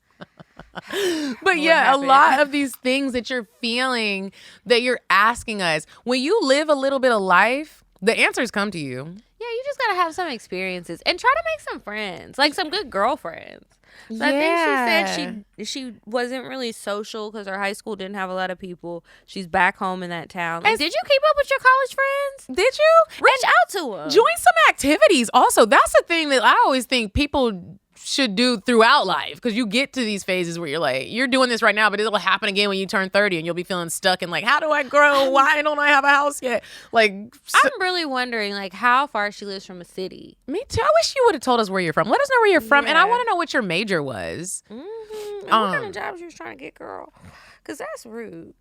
But yeah, a lot of these things that you're feeling, that you're asking us, when you live a little bit of life, the answers come to you. Yeah, you just gotta have some experiences and try to make some friends, like some good girlfriends. So I think she said she wasn't really social because her high school didn't have a lot of people. She's back home in that town. Like, did you keep up with your college friends? Did you? Reach out to them. Join some activities. Also, that's the thing that I always think people should do throughout life, because you get to these phases where you're like, you're doing this right now, but it'll happen again when you turn 30 and you'll be feeling stuck and like, how do I grow? Why don't I have a house yet? Like, I'm really wondering like how far she lives from a city. Me too. I wish you would have told us where you're from. Let us know where you're from. And I want to know what your major was. And what kind of job she was trying to get, girl? Because that's rude.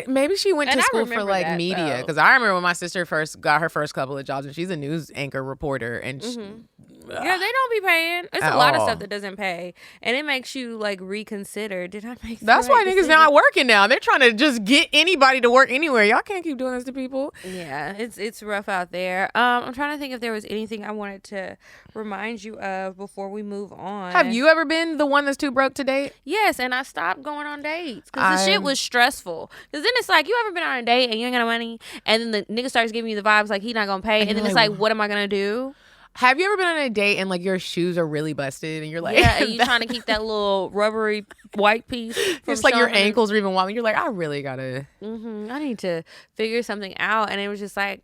Maybe she went And to I school for remember like that, media. though. Because I remember when my sister first got her first couple of jobs, and she's a news anchor reporter, and Yeah, they don't be paying. It's At a lot of all. stuff that doesn't pay, and it makes you like reconsider. Did I make? that's the why right niggas decision? not working now. They're trying to just get anybody to work anywhere. Y'all can't keep doing this to people. Yeah, it's rough out there. I'm trying to think if there was anything I wanted to remind you of before we move on. Have you ever been the one that's too broke to date? Yes, and I stopped going on dates because the shit was stressful. Because then it's like, you ever been on a date and you ain't got no money, and then the nigga starts giving you the vibes like he not gonna pay, and then you're it's like, like, what am I gonna do? Have you ever been on a date and like your shoes are really busted and you're like, Yeah, and you trying to keep that little rubbery white piece. it's like your ankles are even wobbling. You're like, I really gotta. I need to figure something out, and it was just like,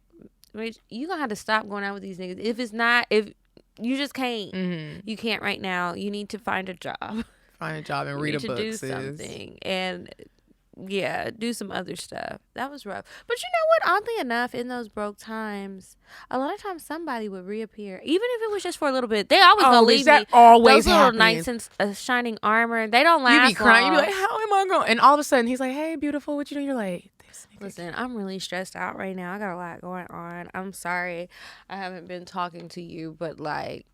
Mitch, you gonna have to stop going out with these niggas. If you just can't, you can't right now. You need to find a job. Find a job and You read need a to book, do sis. something, and do some other stuff. That was rough. But you know what? Oddly enough, in those broke times, a lot of times somebody would reappear, even if it was just for a little bit. They always gonna leave that me. always Those little happens. knights in shining armor, they don't last. You be crying. You long. be like, how am I going? And all of a sudden, he's like, hey, beautiful, what you doing? You're like, this nigga. Listen, I'm really stressed out right now. I got a lot going on. I'm sorry I haven't been talking to you, but like,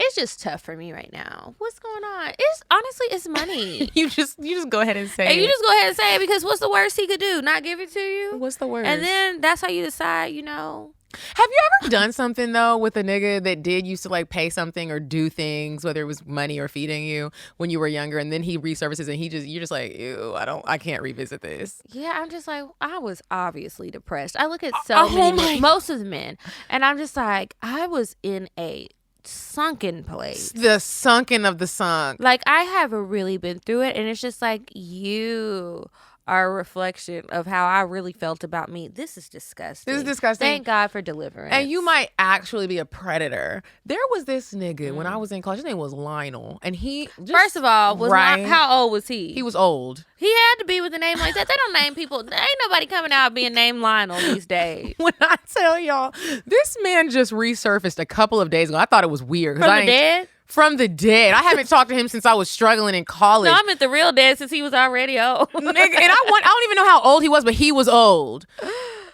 it's just tough for me right now. What's going on? It's money. You just go ahead and say And it. you just go ahead and say it, because what's the worst he could do? Not give it to you? What's the worst? And then that's how you decide, Have you ever done something though with a nigga that did used to like pay something or do things, whether it was money or feeding you when you were younger, and then he resurfaces and you're just like, ew, I can't revisit this. Yeah, I'm just like, I was obviously depressed. I look at so many men, most of the men, and I'm just like, I was in a sunken place. The sunken of the sunk. Like, I haven't really been through it, and it's just like, you are a reflection of how I really felt about me. This is disgusting. This is disgusting. Thank God for deliverance. And you might actually be a predator. There was this nigga when I was in college. His name was Lionel, and he just, First of all, how old was he? He was old. He had to be with a name like that. They don't name people. Ain't nobody coming out being named Lionel these days. When I tell y'all, this man just resurfaced a couple of days ago. I thought it was weird. From the dead? From the dead. I haven't talked to him since I was struggling in college. No, I meant the real dead, since he was already old. Nigga, and I don't even know how old he was, but he was old.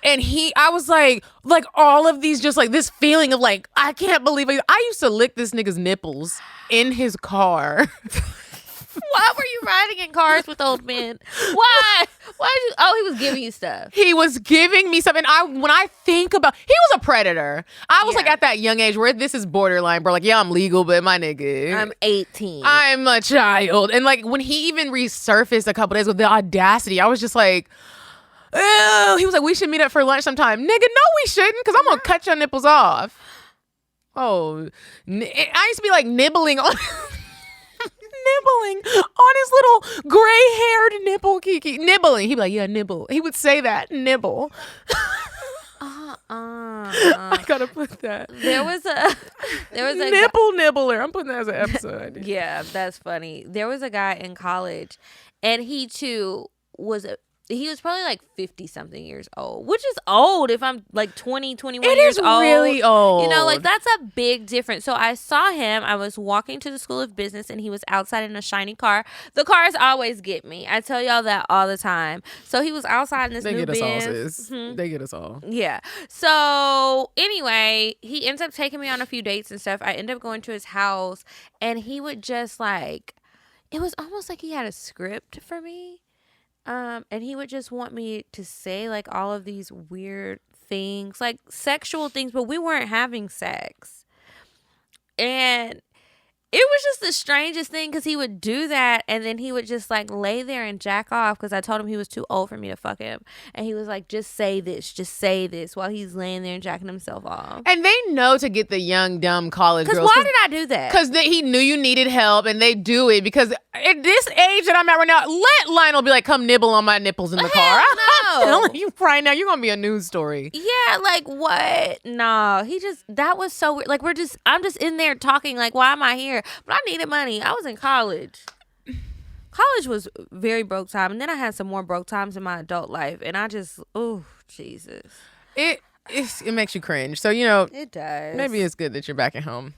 And I was like all of these, just like this feeling of like, I can't believe it. I used to lick this nigga's nipples in his car. Why were you riding in cars with old men? Why? He was giving you stuff. He was giving me something. When I think about, he was a predator. I was like at that young age where this is borderline, bro. Like, yeah, I'm legal, but my nigga, I'm 18. I'm a child. And like when he even resurfaced a couple days with the audacity, I was just like, oh, he was like, we should meet up for lunch sometime. Nigga, no, we shouldn't, because I'm gonna cut your nipples off. Oh, I used to be like nibbling on his little gray-haired nipple, Kiki. Nibbling. He'd be like, yeah, nibble. He would say that, nibble. I gotta put that. There was a nipple nibbler. I'm putting that as an episode. Yeah, that's funny. There was a guy in college, and he too was he was probably like 50 something years old, which is old if I'm like 20, 21 years old. It is really old. You know, like that's a big difference. So I saw him. I was walking to the School of Business, and he was outside in a shiny car. The cars always get me. I tell y'all that all the time. So he was outside in this new Benz. They get us all, sis. They get us all. Yeah. So anyway, he ends up taking me on a few dates and stuff. I end up going to his house, and he would just like, it was almost like he had a script for me. And he would just want me to say like all of these weird things, like sexual things, but we weren't having sex. And it was just the strangest thing, because he would do that, and then he would just like lay there and jack off, because I told him he was too old for me to fuck him. And he was like, just say this, while he's laying there and jacking himself off. And they know to get the young, dumb college girls. Because why did I do that? Because he knew you needed help, and they do it because at this age that I'm at right now, let Lionel be like, come nibble on my nipples in the car. I'm telling you right now, you're going to be a news story. Yeah, like what? No, that was so weird. Like I'm just in there talking like, why am I here? But I needed money. I was in college. College was very broke time. And then I had some more broke times in my adult life. And I just, oh, Jesus. It makes you cringe. So, you know. It does. Maybe it's good that you're back at home.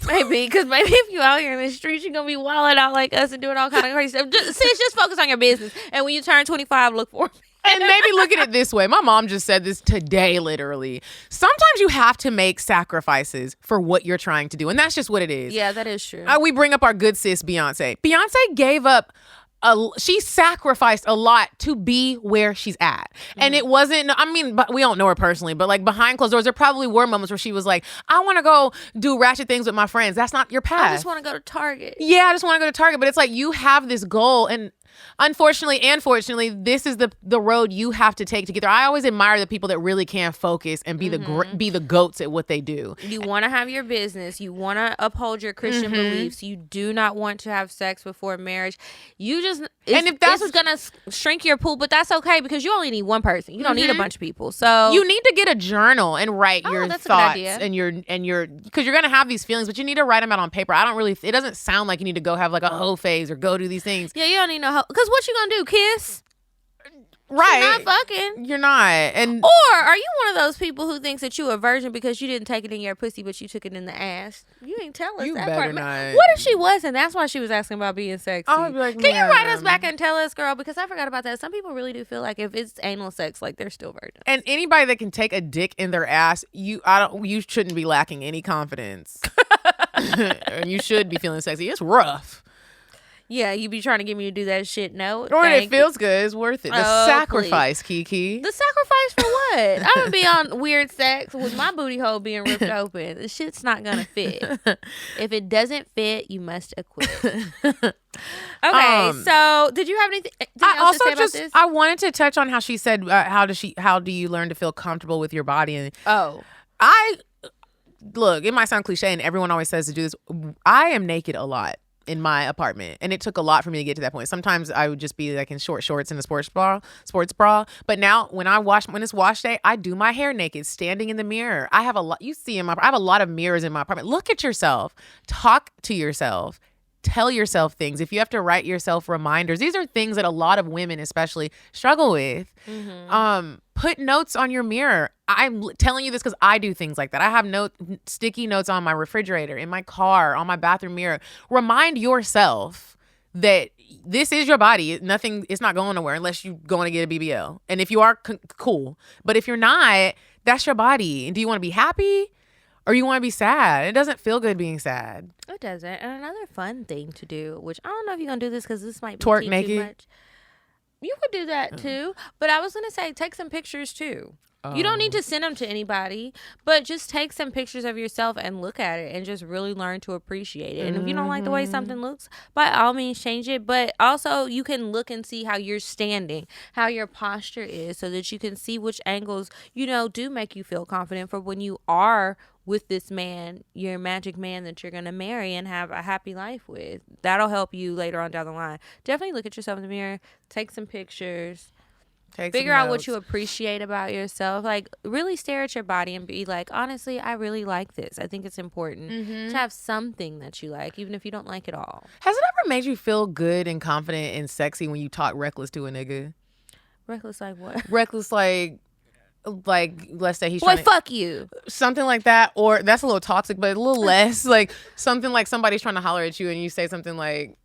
Maybe, because maybe if you out here in the streets, you're going to be wilding out like us and doing all kind of crazy stuff. Just focus on your business. And when you turn 25, look for me. And maybe look at it this way. My mom just said this today, literally. Sometimes you have to make sacrifices for what you're trying to do. And that's just what it is. Yeah, that is true. We bring up our good sis, Beyonce. Beyonce gave up. She sacrificed a lot to be where she's at. And it wasn't, I mean, but we don't know her personally, but like behind closed doors, there probably were moments where she was like, I want to go do ratchet things with my friends. That's not your path. I just want to go to Target. Yeah, I just want to go to Target. But it's like you have this goal, and unfortunately and fortunately, this is the road you have to take to get there. I always admire the people that really can focus and be the goats at what they do. You want to have your business. You want to uphold your Christian beliefs. You do not want to have sex before marriage. You just and if that's it's gonna shrink your pool, but that's okay because you only need one person. You don't need a bunch of people. So you need to get a journal and write your that's thoughts a good idea. and your because you're gonna have these feelings, but you need to write them out on paper. It doesn't sound like you need to go have like a hoe phase or go do these things. Yeah, you don't need no because what you gonna do? Kiss? Right. You're not fucking. You're not. And Or are you one of those people who thinks that you a virgin because you didn't take it in your pussy, but you took it in the ass? You ain't tell us You that better part. not. What if she wasn't? That's why she was asking about being sexy. I would be like, Can you write us ma'am. back and tell us, girl? Because I forgot about that. Some people really do feel like if it's anal sex, like they're still virgins. and anybody that can take a dick in their ass, you shouldn't be lacking any confidence. And you should be feeling sexy. It's rough. Yeah, you be trying to get me to do that shit. No, Or thank it feels good. It's worth it. The Oh, sacrifice, Kiki. The sacrifice for what? I'm gonna be on weird sex with my booty hole being ripped open. The shit's not gonna fit. If it doesn't fit, you must acquit. Okay, so did you have anything else to say about this? I wanted to touch on how she said, how do you learn to feel comfortable with your body? And look, it might sound cliche and everyone always says to do this. I am naked a lot in my apartment, and it took a lot for me to get to that point. Sometimes I would just be like in short shorts and a sports bra. But now when it's wash day, I do my hair naked, standing in the mirror. I have a lot. I have a lot of mirrors in my apartment. Look at yourself. Talk to yourself. Tell yourself things. If you have to write yourself reminders, these are things that a lot of women especially struggle with. Put notes on your mirror. I'm telling you this because I do things like that. I have sticky notes on my refrigerator, in my car, on my bathroom mirror. Remind yourself that this is your body. It's not going nowhere unless you're going to get a BBL. And if you are, cool. But if you're not, that's your body. And do you want to be happy? Or you want to be sad? It doesn't feel good being sad. It doesn't. And another fun thing to do, which I don't know if you're going to do this because this might be Twerk too naked? much. You could do that too. But I was going to say, take some pictures too. You don't need to send them to anybody, but just take some pictures of yourself and look at it and just really learn to appreciate it. And if you don't like the way something looks, by all means change it. But also you can look and see how you're standing, how your posture is, so that you can see which angles, do make you feel confident for when you are with this man, your magic man that you're going to marry and have a happy life with. That'll help you later on down the line. Definitely look at yourself in the mirror, take some pictures. Figure out what you appreciate about yourself. Like, really stare at your body and be like, honestly, I really like this. I think it's important to have something that you like, even if you don't like it all. Has it ever made you feel good and confident and sexy when you talk reckless to a nigga? Reckless like what? Reckless like let's say he's Boy, trying to, fuck you. something like that. Or that's a little toxic, but a little less. Like something like somebody's trying to holler at you and you say something like,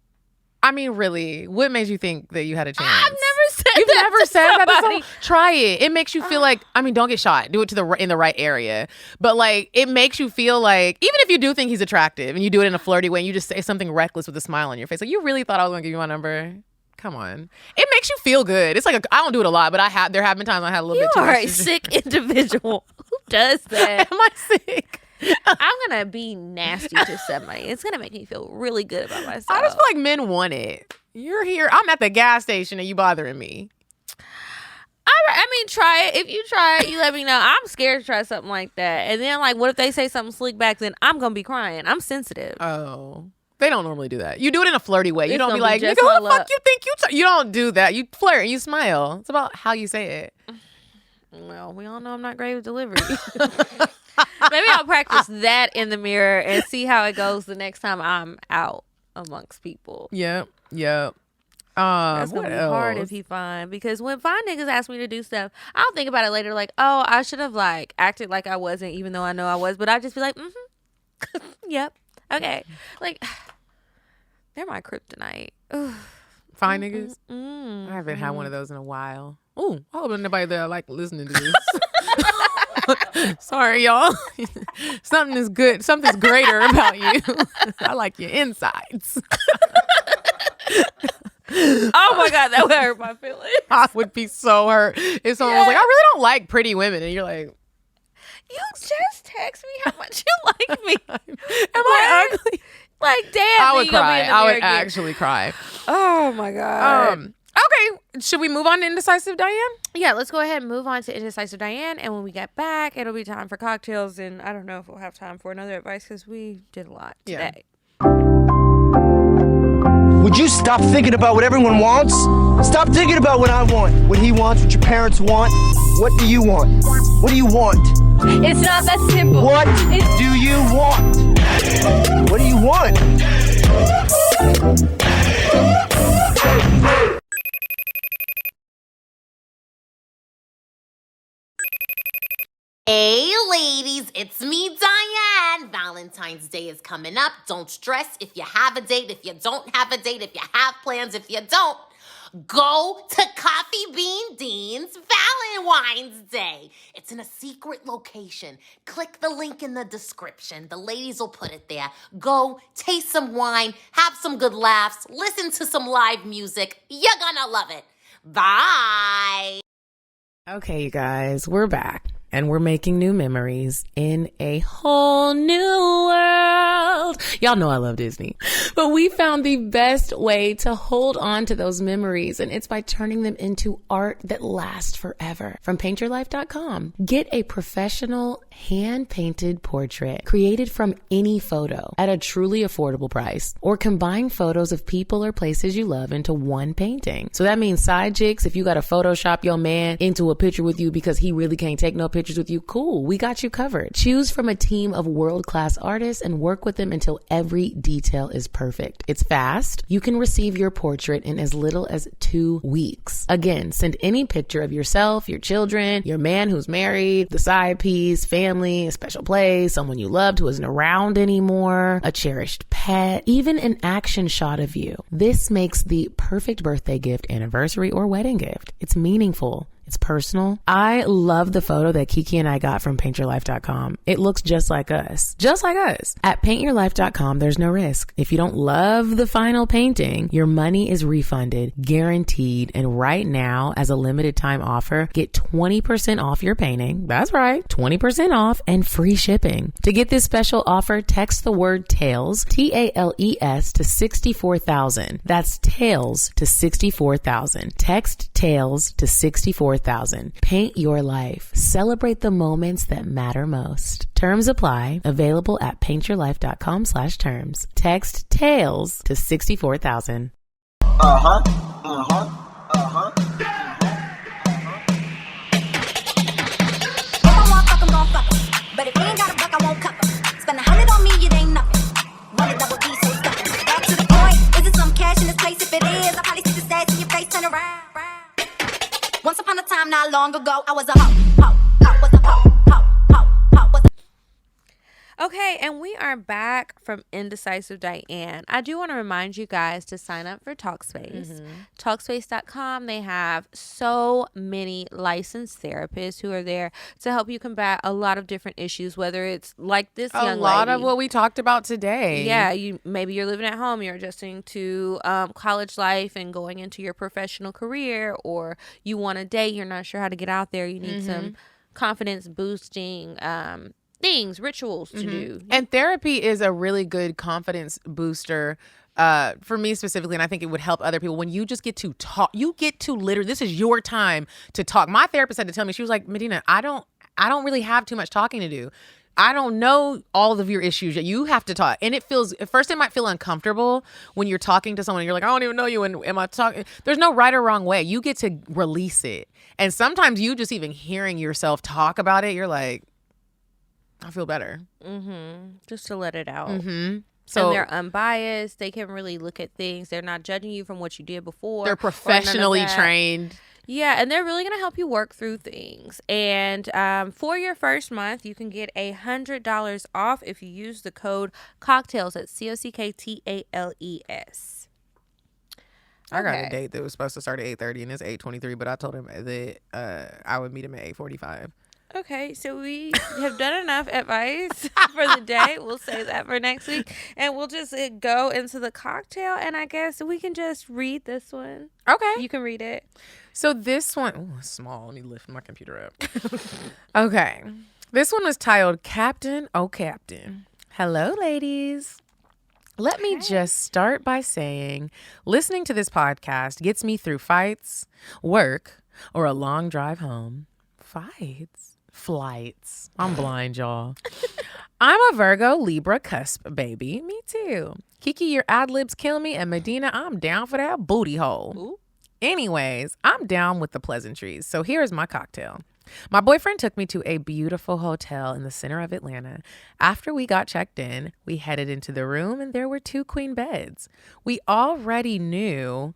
I mean, really, what made you think that you had a chance? I've never said You've that never to said that to somebody. someone? Try it. It makes you feel like, I mean, don't get shot. Do it in the right area. But like, it makes you feel like, even if you do think he's attractive and you do it in a flirty way and you just say something reckless with a smile on your face, like, you really thought I was going to give you my number? Come on. It makes you feel good. It's like, I don't do it a lot, but there have been times I had a little bit too You much. are a sick individual. Who does that? Am I sick? I'm going to be nasty to somebody. It's going to make me feel really good about myself. I just feel like men want it. You're here. I'm at the gas station and you bothering me. I mean, try it. If you try it, you let me know. I'm scared to try something like that. And then, like, what if they say something slick back? Then I'm going to be crying. I'm sensitive. Oh. They don't normally do that. You do it in a flirty way. You It's don't be gonna be like, nigga, just who my the fuck luck. you think you don't do that. You flirt and you smile. It's about how you say it. Well, we all know I'm not great with delivery. Maybe I'll practice that in the mirror and see how it goes the next time I'm out amongst people. Yep. That's what gonna be else? hard if he fine, because when fine niggas ask me to do stuff, I'll think about it later, like, oh, I should have like acted like I wasn't, even though I know I was, but I'll just be like, yep, Okay. Like, they're my kryptonite. Ugh. Fine niggas. I haven't had one of those in a while. Ooh, I hope nobody there like listening to this. Sorry, y'all. Something's greater about you. I like your insides. Oh my God, that would hurt my feelings. I would be so hurt if someone was like, I really don't like pretty women. And you're like, You just text me how much you like me. am I ugly? Like, damn. I then would you gonna be cry. in the I mirror would again. actually cry. Oh my God. Okay, should we move on to Indecisive Diane? Yeah, let's go ahead and move on to Indecisive Diane. And when we get back, it'll be time for cocktails. And I don't know if we'll have time for another advice because we did a lot today. Would you stop thinking about what everyone wants? Stop thinking about what I want, what he wants, what your parents want. What do you want? What do you want? It's not that simple. What do you want? What do you want? Hey ladies, it's me, Diane. Valentine's Day is coming up. Don't stress if you have a date, if you don't have a date, if you have plans, if you don't. Go to Coffee Bean Dean's Valen-Wines Day. It's in a secret location. Click the link in the description. The ladies will put it there. Go, taste some wine, have some good laughs, listen to some live music. You're gonna love it. Bye. Okay, you guys, we're back. And we're making new memories in a whole new world. Y'all know I love Disney. But we found the best way to hold on to those memories, and it's by turning them into art that lasts forever. From paintyourlife.com. Get a professional hand-painted portrait created from any photo at a truly affordable price. Or combine photos of people or places you love into one painting. So that means side chicks, if you got to Photoshop your man into a picture with you because he really can't take no pictures with you, cool, we got you covered. Choose from a team of world-class artists and work with them until every detail is perfect. It's fast. You can receive your portrait in as little as 2 weeks. Again, send any picture of yourself, your children, your man who's married, the side piece, family, a special place, someone you loved who isn't around anymore, a cherished pet, even an action shot of you. This makes the perfect birthday gift, anniversary, or wedding gift. It's meaningful. It's personal. I love the photo that Kiki and I got from paintyourlife.com. It looks just like us. Just like us. At paintyourlife.com, there's no risk. If you don't love the final painting, your money is refunded, guaranteed. And right now, as a limited time offer, get 20% off your painting. That's right. 20% off and free shipping. To get this special offer, text the word TALES, TALES, to 64,000. That's TALES to 64,000. Text TALES to 64,000. Paint your life. Celebrate the moments that matter most. Terms apply. Available at paintyourlife.com/terms. Text TALES to 64,000. If I want fuck, I'm gon' fuck 'em. But if he ain't got a buck, I won't cuff 'em. Spend 100 on me, it ain't nothing. Run a double D, so stuffin'. Back to the point. Is it some cash in this place? If it is, I'll probably stick the sass in your face, turn around. Once upon a time, not long ago, I was a hoe, was a hoe, was a Okay, and we are back from Indecisive Diane. I do want to remind you guys to sign up for Talkspace. Talkspace.com, they have so many licensed therapists who are there to help you combat a lot of different issues, whether it's like this young lady. A lot of what we talked about today. Yeah, maybe you're living at home, you're adjusting to college life and going into your professional career, or you want to date, you're not sure how to get out there, you need some confidence boosting things, rituals to do. And therapy is a really good confidence booster for me specifically, and I think it would help other people. When you just get to talk, you get to literally, this is your time to talk. My therapist had to tell me, she was like, Medina, I don't really have too much talking to do. I don't know all of your issues yet. You have to talk. And it feels, at first it might feel uncomfortable when you're talking to someone and you're like, I don't even know you. And am I talking? There's no right or wrong way. You get to release it. And sometimes you just even hearing yourself talk about it, you're like, I feel better. Just to let it out. So And they're unbiased. They can really look at things. They're not judging you from what you did before. they're or none of professionally that. trained. Yeah, and they're really going to help you work through things. And for your first month, you can get $100 off if you use the code CockTales at CockTales. I got a date that was supposed to start at 8:30 and it's 8:23, but I told him that I would meet him at 8:45. Okay, so we have done enough advice for the day. We'll save that for next week. And we'll just go into the cocktail. And I guess we can just read this one. Okay. You can read it. So this one, it's small. Let me lift my computer up. Okay. This one was titled Captain, Oh Captain. Hello, ladies. Let me just start by saying listening to this podcast gets me through fights, work, or a long drive home. Flights. I'm blind, y'all. I'm a Virgo Libra cusp baby. Me too. Kiki, your ad-libs kill me. And Medina, I'm down for that booty hole. Ooh. Anyways, I'm down with the pleasantries. So here's my cocktail. My boyfriend took me to a beautiful hotel in the center of Atlanta. After we got checked in, we headed into the room and there were 2 queen beds. We already knew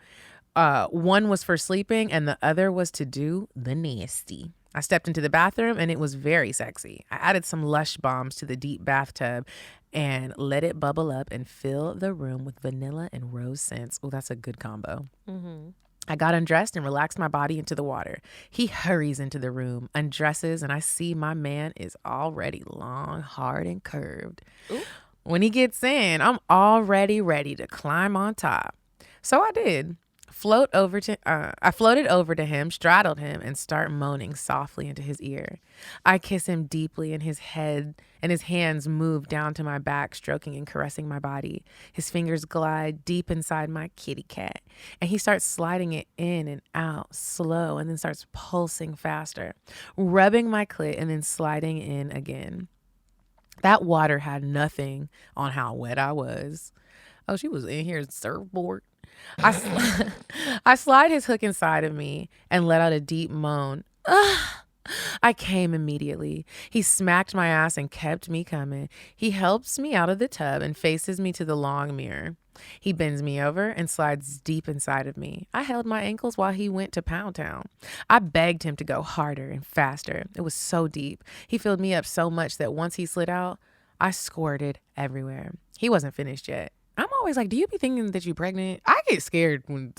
one was for sleeping and the other was to do the nasty. I stepped into the bathroom and it was very sexy. I added some Lush bombs to the deep bathtub and let it bubble up and fill the room with vanilla and rose scents. Oh, that's a good combo. Mm-hmm. I got undressed and relaxed my body into the water. He hurries into the room, undresses, and I see my man is already long, hard, and curved. Ooh. When he gets in, I'm already ready to climb on top. So I did. I floated over to him, straddled him, and start moaning softly into his ear. I kiss him deeply in his head, and his hands move down to my back, stroking and caressing my body. His fingers glide deep inside my kitty cat, and he starts sliding it in and out, slow, and then starts pulsing faster, rubbing my clit and then sliding in again. That water had nothing on how wet I was. Oh, she was in here surfboard. I slide his hook inside of me and let out a deep moan. Ugh. I came immediately. He smacked my ass and kept me coming. He helps me out of the tub and faces me to the long mirror. He bends me over and slides deep inside of me. I held my ankles while he went to Pound Town. I begged him to go harder and faster. It was so deep. He filled me up so much that once he slid out, I squirted everywhere. He wasn't finished yet. I'm always like, do you be thinking that you're pregnant? I get scared when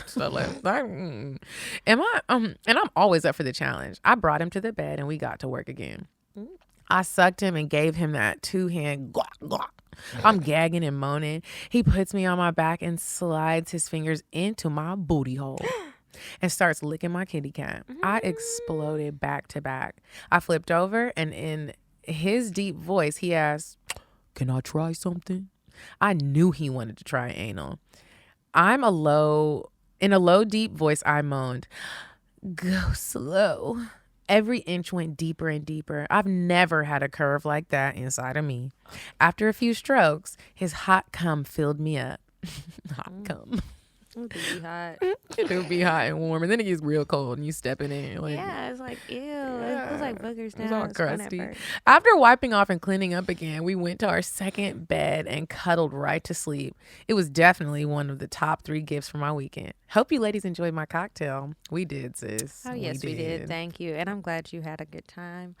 stuff like that. And I'm always up for the challenge. I brought him to the bed and we got to work again. I sucked him and gave him that 2-hand guac, guac. I'm gagging and moaning. He puts me on my back and slides his fingers into my booty hole and starts licking my kitty cat. I exploded back to back. I flipped over and in his deep voice, he asked, "Can I try something?" I knew he wanted to try anal. In a low, deep voice, I moaned, "Go slow." Every inch went deeper and deeper. I've never had a curve like that inside of me. After a few strokes, his hot cum filled me up. Hot cum. It do be hot. It do be hot and warm, and then it gets real cold, and you stepping in. Like, yeah, it's like, ew. It feels like boogers now. It's all crusty. After wiping off and cleaning up again, we went to our second bed and cuddled right to sleep. It was definitely one of the top 3 gifts for my weekend. Hope you ladies enjoyed my cocktail. We did, sis. Oh, yes, we did. Thank you. And I'm glad you had a good time.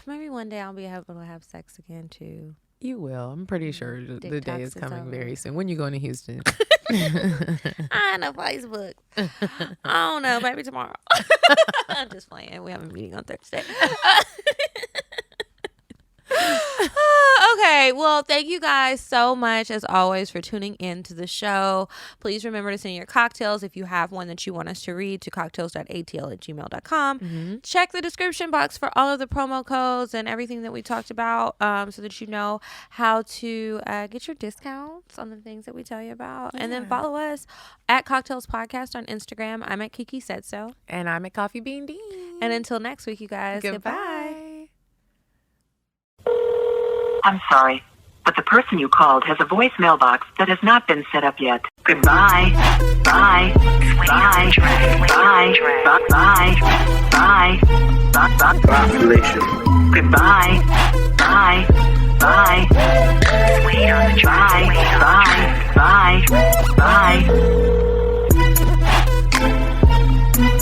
Maybe one day I'll be able to have sex again, too. You will. I'm pretty sure the day is coming very soon. When you going to Houston? I know Facebook. I don't know. Maybe tomorrow. I'm just playing. We have a meeting on Thursday. Okay, well, thank you guys so much, as always, for tuning in to the show. Please remember to send your cocktails if you have one that you want us to read to CockTales.atl@gmail.com. Mm-hmm. Check the description box for all of the promo codes and everything that we talked about, so that you know how to get your discounts on the things that we tell you about. Yeah. And then follow us at Cocktails Podcast on Instagram. I'm at Kiki Said So. And I'm at Coffee Bean Dean. And until next week, you guys, goodbye. I'm sorry, but the person you called has a voicemail box that has not been set up yet. Goodbye. Bye. Bye. Bye. Bye. Bye. Bye. Population. Goodbye. Bye. Bye. Wait on the drive. Bye. Bye. Bye.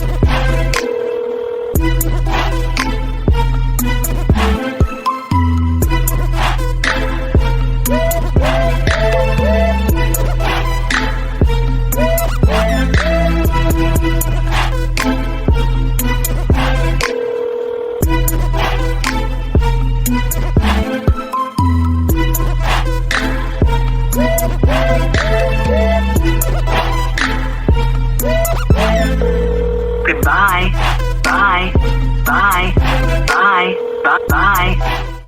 Bye. Bye. Bye. Bye. Bye. Bye.